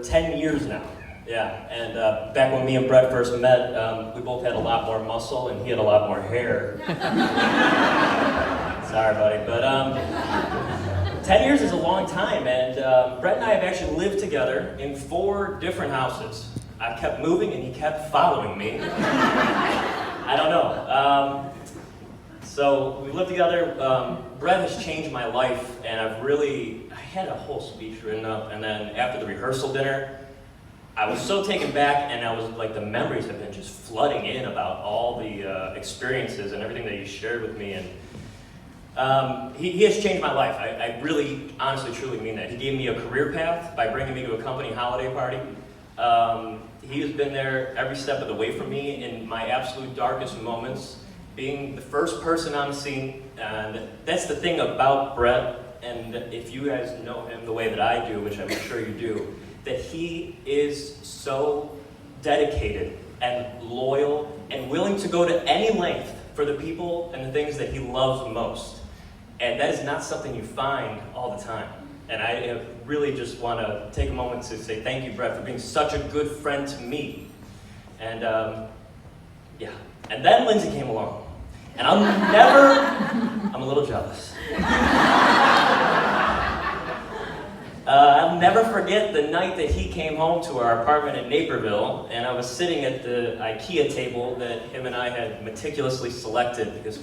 10 years now. Yeah, and back when me and Brett first met, we both had a lot more muscle and he had a lot more hair. Sorry, buddy, but 10 years is a long time, and Brett and I have actually lived together in 4 different houses. I kept moving and he kept following me. I don't know. So we lived together. Brett has changed my life, and I had a whole speech written up, and then after the rehearsal dinner, I was so taken back, and I was like, the memories have been just flooding in about all the experiences and everything that he shared with me, and he has changed my life. I really, honestly, truly mean that. He gave me a career path by bringing me to a company holiday party. He has been there every step of the way for me in my absolute darkest moments, being the first person on the scene. And that's the thing about Brett, and if you guys know him the way that I do, which I'm sure you do, that he is so dedicated and loyal and willing to go to any length for the people and the things that he loves most. And that is not something you find all the time. And I really just want to take a moment to say thank you, Brett, for being such a good friend to me. And yeah, and then Lindsay came along. And I'm a little jealous. I'll never forget the night that he came home to our apartment in Naperville, and I was sitting at the IKEA table that him and I had meticulously selected, because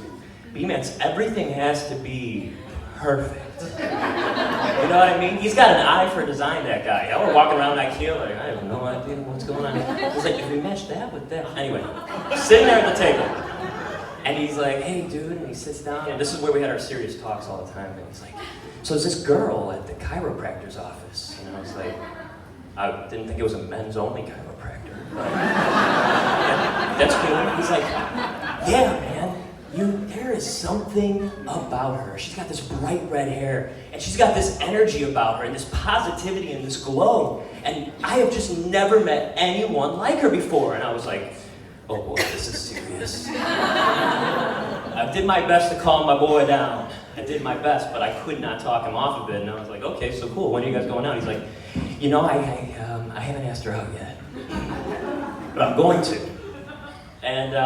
B-Man's, everything has to be perfect. You know what I mean? He's got an eye for design, that guy. I was walking around IKEA like, I have no idea what's going on. He's like, if we match that with that. Anyway, sitting there at the table, and he's like, hey dude, and he sits down, and this is where we had our serious talks all the time, and he's like, so is this girl at the chiropractor's office? And I was like, I didn't think it was a men's only chiropractor. But that's cool. He's like, yeah, man, there is something about her. She's got this bright red hair, and she's got this energy about her, and this positivity and this glow. And I have just never met anyone like her before. And I was like, oh boy, this is serious. I did my best to calm my boy down. I did my best, but I could not talk him off of it. And I was like, okay, so cool. When are you guys going out? He's like, you know, I haven't asked her out yet, but I'm going to. And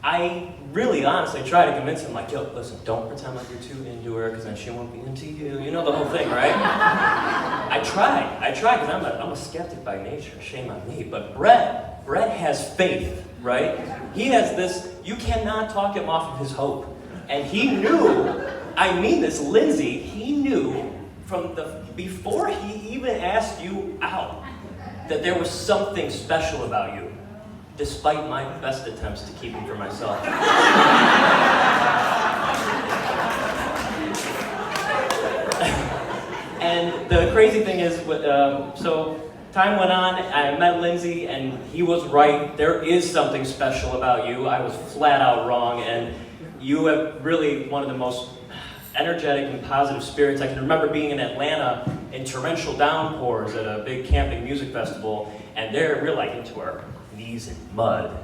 I really honestly try to convince him, like, yo, listen, don't pretend like you're too into her, because then she won't be into you. You know the whole thing, right? I try, because I'm a skeptic by nature. Shame on me. But Brett has faith, right? He has this, you cannot talk him off of his hope. And he knew, I mean this, Lindsay, he knew before he even asked you out, that there was something special about you, despite my best attempts to keep him for myself. And the crazy thing is, so time went on, I met Lindsay, and he was right. There is something special about you. I was flat out wrong, and you have really one of the most energetic and positive spirits. I can remember being in Atlanta in torrential downpours at a big camping music festival, and we're like into our knees in mud.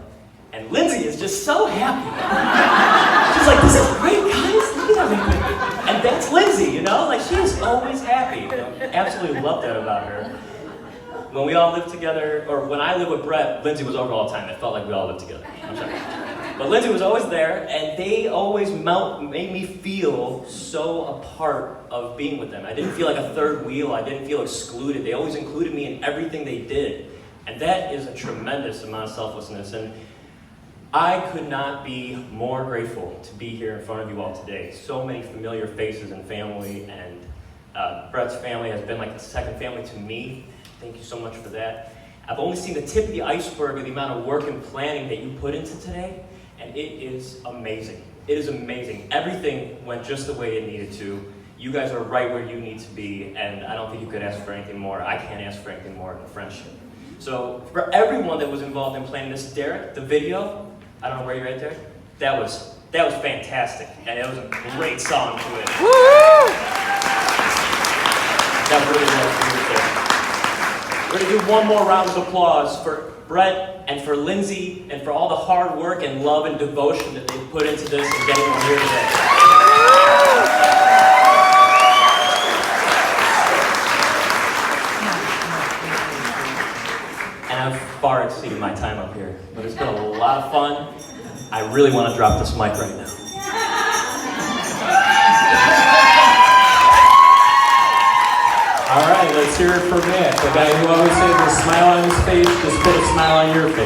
And Lindsay is just so happy. She's like, this is great, guys, look at me. And that's Lindsay, you know? Like, she is always happy. You know? Absolutely love that about her. When we all lived together, or when I lived with Brett, Lindsay was over all the time. It felt like we all lived together. I'm sorry. But Lindsay was always there, and they always made me feel so a part of being with them. I didn't feel like a third wheel. I didn't feel excluded. They always included me in everything they did. And that is a tremendous amount of selflessness. And I could not be more grateful to be here in front of you all today. So many familiar faces and family, and Brett's family has been like a second family to me. Thank you so much for that. I've only seen the tip of the iceberg of the amount of work and planning that you put into today. And it is amazing. It is amazing. Everything went just the way it needed to. You guys are right where you need to be, and I don't think you could ask for anything more. I can't ask for anything more in a friendship. So for everyone that was involved in planning this, Derek, the video, I don't know where you're at, Derek. That was fantastic, and it was a great song to it. Woo! That really was beautiful. We're gonna do one more round of applause for Brett and for Lindsay and for all the hard work and love and devotion that they put into this and getting them here today. I've far exceeded my time up here, but it's been a lot of fun. I really want to drop this mic right now. All right, let's hear it for Matt, the guy who always has a smile on his face. Just put a smile on your face.